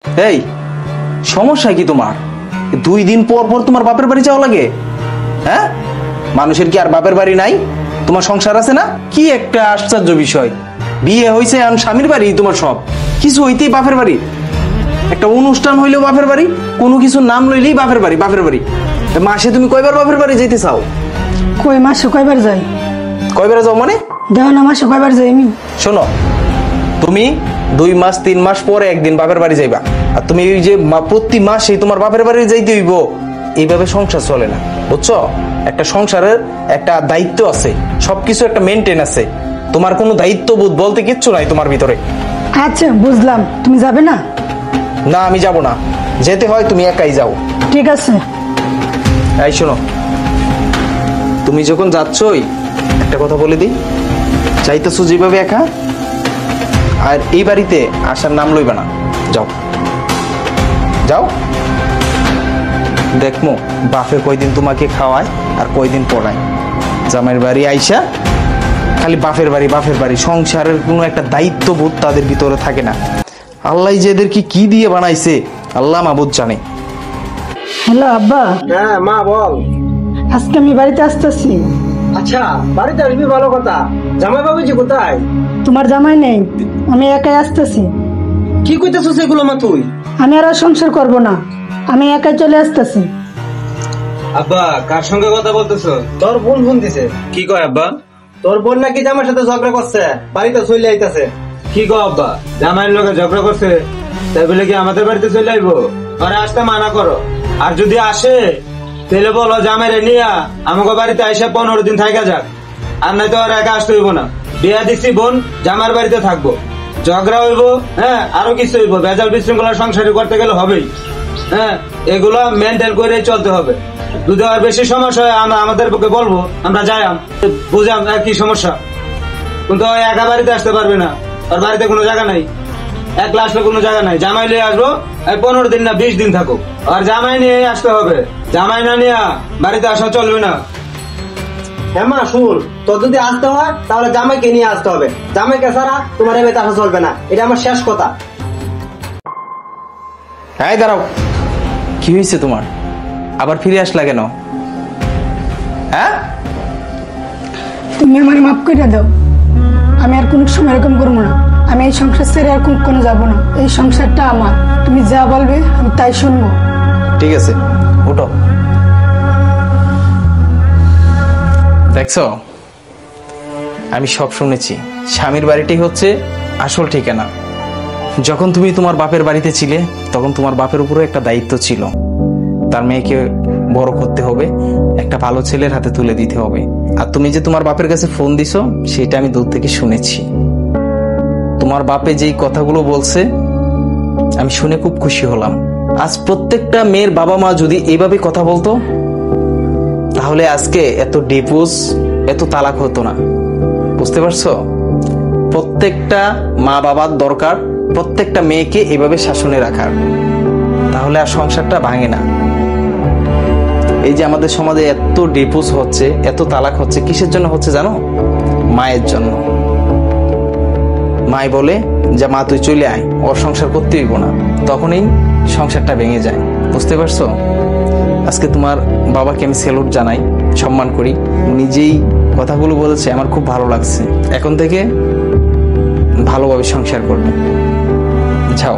এই সমস্যা কি তোমার? 2 দিন পর পর তোমার বাপের বাড়ি যাওয়া লাগে? হ্যাঁ, মানুষের কি আর বাপের বাড়ি নাই? তোমার সংসার আছে না? কি একটা আশ্চর্য বিষয়, বিয়ে হয়েছে এখন স্বামীর বাড়ি, তোমার সব কিছু হইতেই বাপের বাড়ি। একটা অনুষ্ঠান হইলেও বাপের বাড়ি, কোনো কিছু নাম লইলেই বাপের বাড়ি বাপের বাড়ি। মাসে তুমি কয়বার বাপের বাড়ি যেতে চাও? কই মাসে কয়বার যাই? কয়বার যাও মানে? দেখো না মাসে কয়বার যাই আমি। শোনো, তুমি 2 মাস 3 মাস পরে একদিন বাপের বাড়ি যাইবা, আর তুমি ওই যে প্রতি মাসে তোমার বাপের বাড়ি যাইতে হইব, এইভাবে সংসার চলে না, বুঝছো? একটা সংসারের একটা দায়িত্ব আছে, সবকিছু একটা মেনটেন আছে। তোমার কোনো দায়িত্ববোধ বলতে কিচ্ছু নাই তোমার ভিতরে। আচ্ছা বুঝলাম, তুমি যাবে না? না, আমি যাব না। যেতে হয় তুমি একাই যাও। ঠিক আছে। এই শোনো, তুমি যখন যাচ্ছই একটা কথা বলে দিই, চাইতেছো যেভাবে একা, আর এই বাড়িতে আসার নাম লইবা না। যাও যাও, দেখমো বাপে কয়দিন তোমাকে খাওয়ায় আর কয়দিন পড়ায়। জামাইয়ের বাড়ি আইসা খালি বাপের বাড়ি বাপের বাড়ি, সংসারের কোনো একটা দায়িত্ববোধ তাদের ভিতরে থাকে না। আল্লাহ যে এদেরকে কি দিয়ে বানাইছে আল্লাহ মাবুদ জানে। হ্যালো আব্বা। হ্যাঁ মা বল। আজকে আমি বাড়িতে আসতেছি। আচ্ছা, বাড়িতে আসবি ভালো কথা। জামাই বাবুজি কোথায়? তোমার জামাই নেই, আমি একাই আসতেছি। কি কইতেছিস এগুলো মা তুই? আমি আর সংসার করব না, আমি একাই চলে আসতেছি। আব্বা কার সঙ্গে কথা বলতেছো? তোর বোন ফোন দিছে। কি কয় আব্বা? তোর বোন নাকি জামার সাথে ঝগড়া করছে, বাড়িতে চলে আইতাছে। কি কয় আব্বা? জামাইয়ের লোকে ঝগড়া করছে, তাই বলে কি আমাদের বাড়িতে চলে আইবো? আরে আসতে মানা করো, আর যদি আসে তাহলে বলো জামাইরে নিয়া আমাকে বাড়িতে আইসা 15 দিন থাকা যাক, আর নাই তো আর একা আসতে হইব না। বিয়া দিচ্ছি বোন, জামার বাড়িতে থাকবো, ঝগড়া হইব, হ্যাঁ আরো কিছু হইব, ভেজাল বিশৃঙ্খলা সংসারে করতে গেলে হবেই। হ্যাঁ, এগুলো মেনটেন করে চলতে হবে। যদি আর বেশি সমস্যা হয় আমরা আমাদের পক্ষে বলবো, আমরা যাই বুঝাম কি সমস্যা, কিন্তু ওই একা বাড়িতে আসতে পারবে না, আর বাড়িতে কোনো জায়গা নাই, একলা আসলে কোনো জায়গা নাই। জামাই নিয়ে আসবো, 15 দিন না 20 দিন থাকুক, আর জামাই নিয়ে আসতে হবে, জামাই না নিয়ে বাড়িতে আসা চলবে না। হ্যাঁ মা শুন, তোর যদি আসতে হয় তাহলে জামাইকে নিয়ে আসতে হবে, জামাইকে ছাড়া তোমার এ বাড়িতে আসা চলবে না, এটা আমার শেষ কথা। হ্যাঁ দাঁড়াও, কি হয়েছে তোমার? আবার ফিরে আসলা কেন? হ্যাঁ, তুমি আমার মাফ করে দাও, আমি আর কোনো সময় এরকম করবো না। আমি এই সংসার ছেড়ে আর কোনো যাবো না, এই সংসারটা আমার। তুমি যা বলবে আমি তাই শুনবো। ঠিক আছে, উঠো। দেখছো, আমি সব শুনেছি। স্বামীর বাড়িটাই হচ্ছে আসল ঠিকানা। যখন তুমি তোমার বাপের বাড়িতে ছিলে তখন তোমার বাপের উপরে একটা দায়িত্ব ছিল, তার মেয়েকে বড় করতে হবে, একটা ভালো ছেলের হাতে তুলে দিতে হবে। আর তুমি যে তোমার বাপের কাছে ফোন দিছো সেটা আমি দূর থেকে শুনেছি। তোমার বাপে যেই কথাগুলো বলছে আমি শুনে খুব খুশি হলাম। আজ প্রত্যেকটা মেয়ের বাবা মা যদি এইভাবে কথা বলতো তাহলে আজকে এত ডিভোর্স, এত তালাক হতো না। বুঝতে পারছো? প্রত্যেকটা মা বাবার দরকার প্রত্যেকটা মেয়েকে এভাবে শাসনে রাখার, তাহলে আর সংসারটা ভাঙে না। এই যে আমাদের সমাজে এত ডিভোর্স হচ্ছে, এত তালাক হচ্ছে, কিসের জন্য হচ্ছে জানো? মায়ের জন্য। মাই বলে যে মা তুই চলে আয়, ওর সংসার করতে হইব না, তখনই সংসারটা ভেঙে যায়। বুঝতে পারছো? আজকে তোমার বাবাকে আমি স্যালুট জানাই, সম্মান করি। উনি যেই কথাগুলো বলেছে আমার খুব ভালো লাগছে। এখন থেকে ভালোভাবে সংসার করবে। যাও।